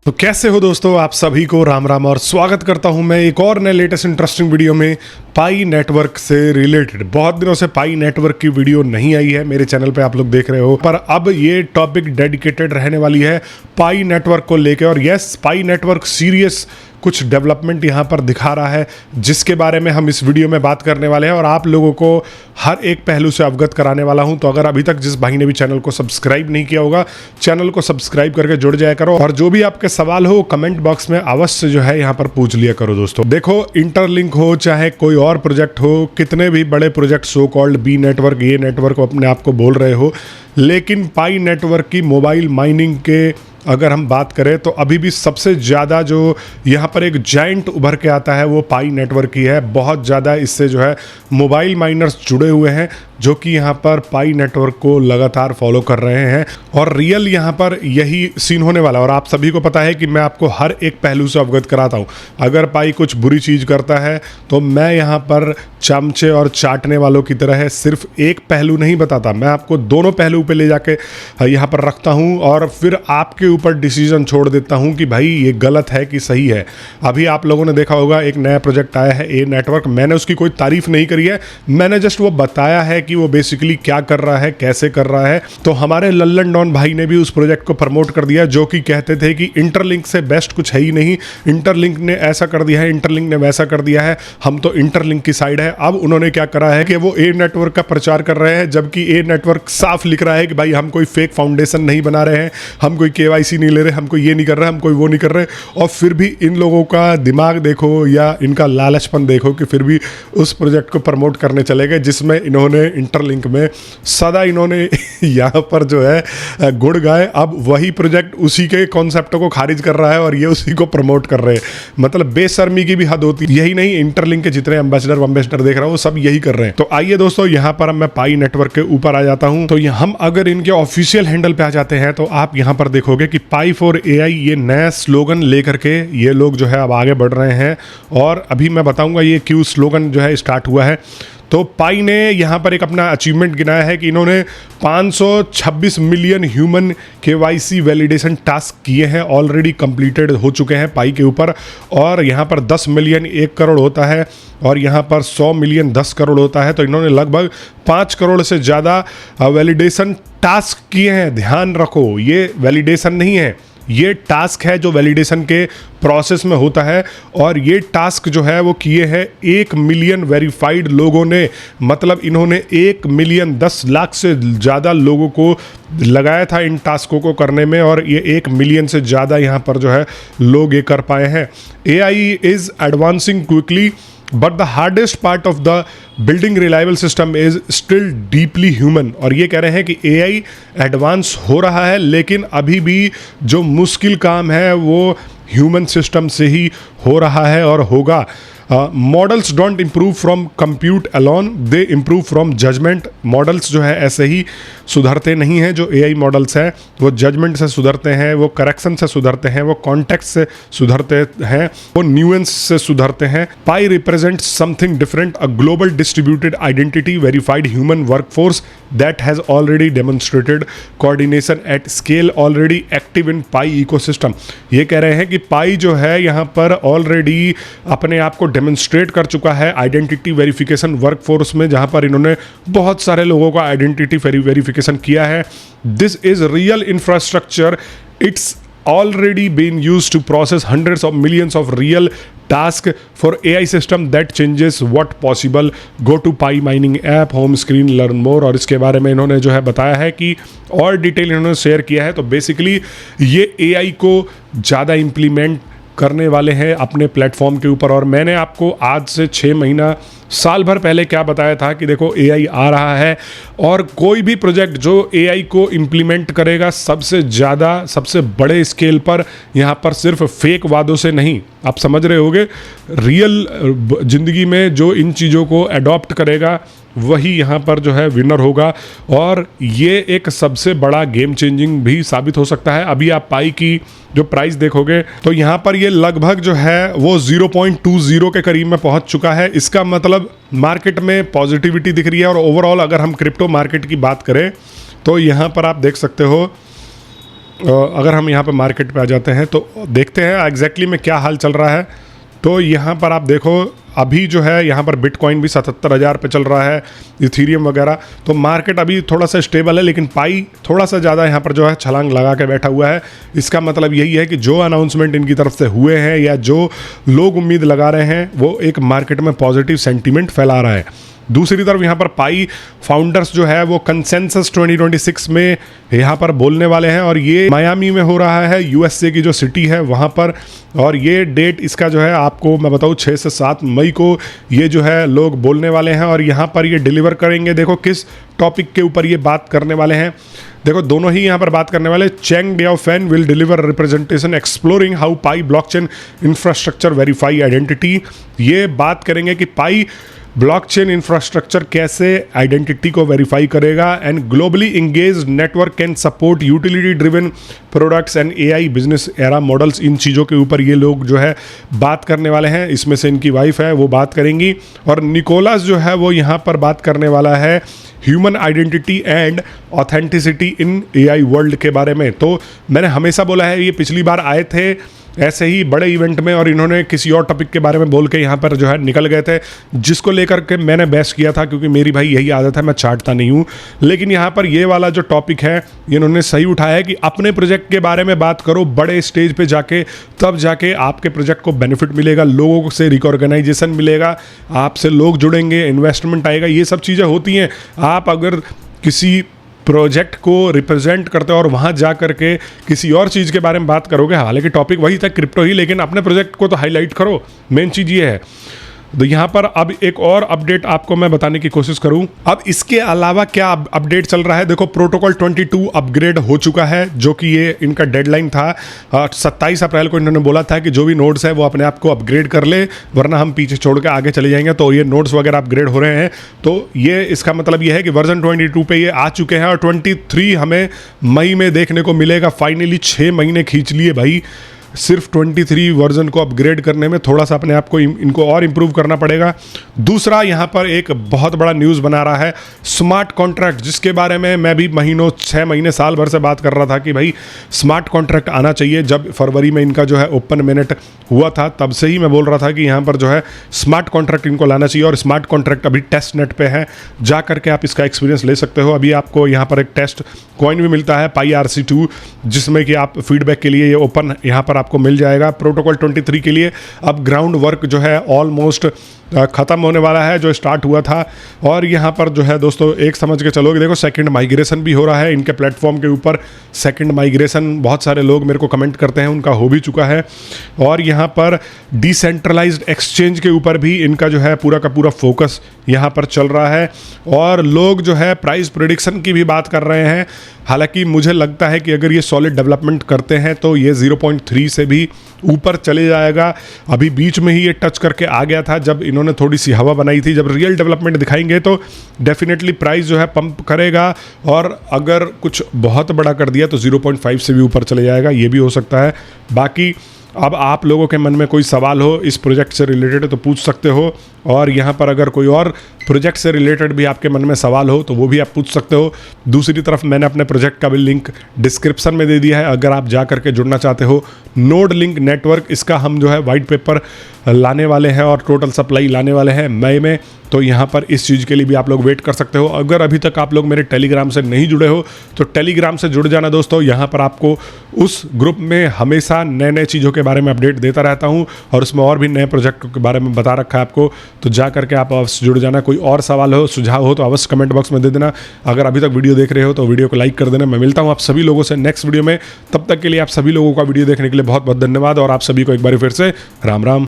तो कैसे हो दोस्तों, आप सभी को राम राम और स्वागत करता हूं मैं एक और नए लेटेस्ट इंटरेस्टिंग वीडियो में पाई नेटवर्क से रिलेटेड। बहुत दिनों से पाई नेटवर्क की वीडियो नहीं आई है मेरे चैनल पे, आप लोग देख रहे हो, पर अब ये टॉपिक डेडिकेटेड रहने वाली है पाई नेटवर्क को लेकर। और यस, पाई नेटवर्क सीरियस कुछ डेवलपमेंट यहाँ पर दिखा रहा है जिसके बारे में हम इस वीडियो में बात करने वाले हैं और आप लोगों को हर एक पहलू से अवगत कराने वाला हूं। तो अगर अभी तक जिस भाई ने भी चैनल को सब्सक्राइब नहीं किया होगा, चैनल को सब्सक्राइब करके जुड़ जाया करो और जो भी आपके सवाल हो कमेंट बॉक्स में अवश्य जो है यहाँ पर पूछ लिया करो। दोस्तों देखो, इंटरलिंक हो चाहे कोई और प्रोजेक्ट हो, कितने भी बड़े project so called B network, ये नेटवर्क अपने आप को बोल रहे हो, लेकिन पाई नेटवर्क की मोबाइल माइनिंग के अगर हम बात करें तो अभी भी सबसे ज़्यादा जो यहाँ पर एक जाइंट उभर के आता है वो पाई नेटवर्क ही है। बहुत ज़्यादा इससे जो है मोबाइल माइनर्स जुड़े हुए हैं जो कि यहाँ पर पाई नेटवर्क को लगातार फॉलो कर रहे हैं और रियल यहाँ पर यही सीन होने वाला है। और आप सभी को पता है कि मैं आपको हर एक पहलू से अवगत कराता हूँ। अगर पाई कुछ बुरी चीज़ करता है तो मैं यहाँ पर चमचे और चाटने वालों की तरह है सिर्फ एक पहलू नहीं बताता, मैं आपको दोनों पहलू पे ले जाके यहाँ पर रखता हूँ और फिर आपके ऊपर डिसीजन छोड़ देता हूँ कि भाई ये गलत है कि सही है। अभी आप लोगों ने देखा होगा एक नया प्रोजेक्ट आया है ए नेटवर्क। मैंने उसकी कोई तारीफ नहीं करी है, मैंने जस्ट वो बताया है कि वो बेसिकली क्या कर रहा है, कैसे कर रहा है। तो हमारे लल्लन डॉन भाई ने भी उस प्रोजेक्ट को प्रमोट कर दिया जो कि कहते थे कि इंटरलिंक से बेस्ट कुछ है ही नहीं, इंटरलिंक ने ऐसा कर दिया है, इंटरलिंक ने वैसा कर दिया है, हम तो इंटरलिंक की साइड है। अब उन्होंने क्या करा है कि वो ए नेटवर्क का प्रचार कर रहे हैं, जबकि ए नेटवर्क साफ लिख रहा है कि भाई हम कोई फेक फाउंडेशन नहीं बना रहे हैं, हम कोई केवाईसी नहीं ले रहे, हम कोई ये नहीं कर रहे, हम कोई वो नहीं कर रहे। और फिर भी इन लोगों का दिमाग देखो या इनका लालचपन देखो कि फिर भी उस प्रोजेक्ट को प्रमोट करने चले गए जिसमें इन्होंने इंटरलिंक में सदा इन्होंने यहाँ पर जो है गुड़ गाए। अब वही प्रोजेक्ट उसी के कॉन्सेप्ट को खारिज कर रहा है और ये उसी को प्रमोट कर रहे हैं। मतलब बेशर्मी की भी हद होती है। यही नहीं, इंटरलिंक के जितने एम्बेसडर देख रहा हूँ वो सब यही कर रहे हैं। तो आइए दोस्तों, यहाँ पर मैं पाई नेटवर्क के ऊपर आ जाता हूँ। तो हम अगर इनके ऑफिशियल हैंडल पे आ जाते हैं तो आप यहाँ पर देखोगे कि पाई फॉर एआई ये नया स्लोगन लेकर के ये लोग जो है अब आगे बढ़ रहे हैं और अभी मैं बताऊंगा ये क्यों स्लोगन जो है स्टार्ट हुआ है। तो पाई ने यहाँ पर एक अपना अचीवमेंट गिनाया है कि इन्होंने 526 million human KYC validation task किए हैं, ऑलरेडी कंप्लीटेड हो चुके हैं पाई के ऊपर। और यहाँ पर 10 मिलियन 1 करोड़ होता है और यहाँ पर 100 मिलियन 10 करोड़ होता है। तो इन्होंने लगभग 5 करोड़ से ज़्यादा वैलिडेशन टास्क किए हैं। ध्यान रखो, ये वैलिडेशन नहीं है, ये टास्क है जो वैलिडेशन के प्रोसेस में होता है। और ये टास्क जो है वो किए हैं 1 मिलियन वेरीफाइड लोगों ने। मतलब इन्होंने 1 मिलियन 10 लाख से ज़्यादा लोगों को लगाया था इन टास्कों को करने में और ये 1 मिलियन से ज़्यादा यहाँ पर जो है लोग ये कर पाए हैं। AI is advancing quickly but the hardest part of the building reliable system is still deeply human. और ये कह रहे हैं कि AI एडवांस हो रहा है लेकिन अभी भी जो मुश्किल काम है वो ह्यूमन सिस्टम से ही हो रहा है और होगा। Models don't improve from compute alone, they improve from judgement. Models जो है ऐसे ही सुधरते नहीं हैं। जो AI मॉडल्स हैं वो जजमेंट से सुधरते हैं, वो करेक्शन से सुधरते हैं, वो कॉन्टेक्स्ट से सुधरते हैं, वो न्यूएंस से सुधरते हैं। Pi represents something different, a global distributed identity verified human workforce that has already demonstrated coordination at scale already active in Pi ecosystem. ये कह रहे हैं कि पाई जो है यहाँ पर ऑलरेडी अपने आप को डेमोन्स्ट्रेट कर चुका है आइडेंटिटी वेरिफिकेशन वर्कफोर्स में, जहां पर इन्होंने बहुत सारे लोगों का आइडेंटिटी वेरिफिकेशन किया है। This is real infrastructure, it's already been used to process hundreds of millions of real task for AI system that changes what possible. Go to Pi Mining app, home screen, learn more। और इसके बारे में इन्होंने जो है बताया है कि और डिटेल इन्होंने शेयर किया है। तो बेसिकली ये AI को ज़्यादा इम्प्लीमेंट करने वाले हैं अपने प्लेटफॉर्म के ऊपर। और मैंने आपको आज से 6 महीना साल भर पहले क्या बताया था कि देखो AI आ रहा है और कोई भी प्रोजेक्ट जो AI को इम्प्लीमेंट करेगा सबसे ज़्यादा सबसे बड़े स्केल पर, यहाँ पर सिर्फ फेक वादों से नहीं, आप समझ रहे होगे, रियल ज़िंदगी में जो इन चीज़ों को अडॉप्ट करेगा वही यहाँ पर जो है विनर होगा। और ये एक सबसे बड़ा गेम चेंजिंग भी साबित हो सकता है। अभी आप पाई की जो प्राइस देखोगे तो यहाँ पर ये लगभग जो है वो 0.20 के करीब में पहुँच चुका है। इसका मतलब मार्केट में पॉजिटिविटी दिख रही है। और ओवरऑल अगर हम क्रिप्टो मार्केट की बात करें तो यहाँ पर आप देख सकते हो अगर हम यहाँ पर मार्केट पे आ जाते हैं तो देखते हैं एग्जैक्टली में क्या हाल चल रहा है। तो यहाँ पर आप देखो अभी जो है यहाँ पर बिटकॉइन भी 77,000 पे चल रहा है, इथीरियम वगैरह। तो मार्केट अभी थोड़ा सा स्टेबल है, लेकिन पाई थोड़ा सा ज़्यादा यहाँ पर जो है छलांग लगा के बैठा हुआ है। इसका मतलब यही है कि जो अनाउंसमेंट इनकी तरफ से हुए हैं या जो लोग उम्मीद लगा रहे हैं वो एक मार्केट में पॉजिटिव सेंटीमेंट फैला रहा है। दूसरी तरफ यहाँ पर पाई फाउंडर्स जो है वो कंसेंसस 2026 में यहाँ पर बोलने वाले हैं, और ये मायामी में हो रहा है, यूएसए की जो सिटी है वहाँ पर। और ये डेट इसका जो है आपको मैं बताऊँ 6 से 7 मई को ये जो है लोग बोलने वाले हैं, और यहाँ पर ये डिलीवर करेंगे। देखो किस टॉपिक के ऊपर ये बात करने वाले हैं, देखो दोनों ही यहाँ पर बात करने वाले। Cheng Diaofen will deliver representation exploring how Pi blockchain infrastructure verify identity. ये बात करेंगे कि पाई ब्लॉकचेन इंफ्रास्ट्रक्चर कैसे आइडेंटिटी को वेरीफाई करेगा, and globally engage network can support utility driven products and AI business era models. इन चीज़ों के ऊपर ये लोग जो है बात करने वाले हैं। इसमें से इनकी वाइफ है वो बात करेंगी, और निकोलस जो है वो यहाँ पर बात करने वाला है human identity and authenticity in AI world के बारे में। तो मैंने हमेशा बोला है, ये पिछली बार आए थे ऐसे ही बड़े इवेंट में, और इन्होंने किसी और टॉपिक के बारे में बोल के यहाँ पर जो है निकल गए थे, जिसको लेकर के मैंने बहस किया था, क्योंकि मेरी भाई यही आदत है, मैं चाटता नहीं हूँ। लेकिन यहाँ पर ये वाला जो टॉपिक है इन्होंने सही उठाया है कि अपने प्रोजेक्ट के बारे में बात करो बड़े स्टेज पे जाके, तब जाके आपके प्रोजेक्ट को बेनिफिट मिलेगा, लोगों से रिकॉग्नाइजेशन मिलेगा, आपसे लोग जुड़ेंगे, इन्वेस्टमेंट आएगा। ये सब चीज़ें होती हैं। आप अगर किसी प्रोजेक्ट को रिप्रेजेंट करते हो और वहाँ जा करके किसी और चीज़ के बारे में बात करोगे, हालांकि टॉपिक वही था क्रिप्टो ही, लेकिन अपने प्रोजेक्ट को तो हाईलाइट करो। मेन चीज़ ये है। तो यहाँ पर अब एक और अपडेट आपको मैं बताने की कोशिश करूँ। अब इसके अलावा क्या अपडेट चल रहा है, देखो प्रोटोकॉल 22 अपग्रेड हो चुका है, जो कि ये इनका डेडलाइन था। 27 अप्रैल को इन्होंने बोला था कि जो भी नोड्स है वो अपने आप को अपग्रेड कर ले, वरना हम पीछे छोड़ के आगे चले जाएंगे। तो ये नोड्स वगैरह अपग्रेड हो रहे हैं। तो ये इसका मतलब ये है कि वर्जन 22 पे ये आ चुके हैं, और 23 हमें मई में देखने को मिलेगा। फाइनली 6 महीने खींच लिए भाई सिर्फ 23 वर्जन को अपग्रेड करने में। थोड़ा सा अपने आप को इनको और इम्प्रूव करना पड़ेगा। दूसरा यहाँ पर एक बहुत बड़ा न्यूज़ बना रहा है स्मार्ट कॉन्ट्रैक्ट, जिसके बारे में मैं भी महीनों 6 महीने साल भर से बात कर रहा था कि भाई स्मार्ट कॉन्ट्रैक्ट आना चाहिए। जब फरवरी में इनका जो है ओपन मिनट हुआ था, तब से ही मैं बोल रहा था कि यहाँ पर जो है स्मार्ट कॉन्ट्रैक्ट इनको लाना चाहिए। और स्मार्ट कॉन्ट्रैक्ट अभी टेस्ट नेट पे है, जा करके आप इसका एक्सपीरियंस ले सकते हो। अभी आपको यहाँ पर एक टेस्ट कॉइन भी मिलता है PyRC2, जिसमें कि आप फीडबैक के लिए ये ओपन यहाँ पर आपको मिल जाएगा। प्रोटोकॉल 23 के लिए अब ग्राउंड वर्क जो है ऑलमोस्ट ख़त्म होने वाला है, जो स्टार्ट हुआ था। और यहाँ पर जो है दोस्तों एक समझ के चलोगे, देखो सेकंड माइग्रेशन भी हो रहा है इनके प्लेटफॉर्म के ऊपर। सेकंड माइग्रेशन बहुत सारे लोग मेरे को कमेंट करते हैं, उनका हो भी चुका है। और यहाँ पर डिसेंट्रलाइज्ड एक्सचेंज के ऊपर भी इनका जो है पूरा का पूरा फोकस यहाँ पर चल रहा है। और लोग जो है प्राइस प्रेडिक्शन की भी बात कर रहे हैं। हालांकि मुझे लगता है कि अगर ये सॉलिड डेवलपमेंट करते हैं तो ये 0.3 से भी ऊपर चले जाएगा। अभी बीच में ही ये टच करके आ गया था, जब इन्होंने थोड़ी सी हवा बनाई थी। जब रियल डेवलपमेंट दिखाएंगे तो डेफिनेटली प्राइस जो है पंप करेगा, और अगर कुछ बहुत बड़ा कर दिया तो 0.5 से भी ऊपर चले जाएगा, ये भी हो सकता है। बाकी अब आप लोगों के मन में कोई सवाल हो इस प्रोजेक्ट से रिलेटेड तो पूछ सकते हो, और यहाँ पर अगर कोई और प्रोजेक्ट से रिलेटेड भी आपके मन में सवाल हो तो वो भी आप पूछ सकते हो। दूसरी तरफ मैंने अपने प्रोजेक्ट का भी लिंक डिस्क्रिप्शन में दे दिया है, अगर आप जा करके जुड़ना चाहते हो। नोड लिंक नेटवर्क, इसका हम जो है वाइट पेपर लाने वाले हैं और टोटल सप्लाई लाने वाले हैं मई में। तो यहाँ पर इस चीज़ के लिए भी आप लोग वेट कर सकते हो। अगर अभी तक आप लोग मेरे टेलीग्राम से नहीं जुड़े हो तो टेलीग्राम से जुड़ जाना दोस्तों। यहाँ पर आपको उस ग्रुप में हमेशा नए नए चीज़ों के बारे में अपडेट देता रहता हूँ, और उसमें और भी नए प्रोजेक्ट के बारे में बता रखा है आपको। तो जा करके आप अवश्य जुड़ जाना। कोई और सवाल हो, सुझाव हो तो अवश्य कमेंट बॉक्स में दे देना। अगर अभी तक वीडियो देख रहे हो तो वीडियो को लाइक कर देना। मैं मिलता हूँ आप सभी लोगों से नेक्स्ट वीडियो में। तब तक के लिए आप सभी लोगों का वीडियो देखने के लिए बहुत बहुत धन्यवाद, और आप सभी को एक बार फिर से राम राम।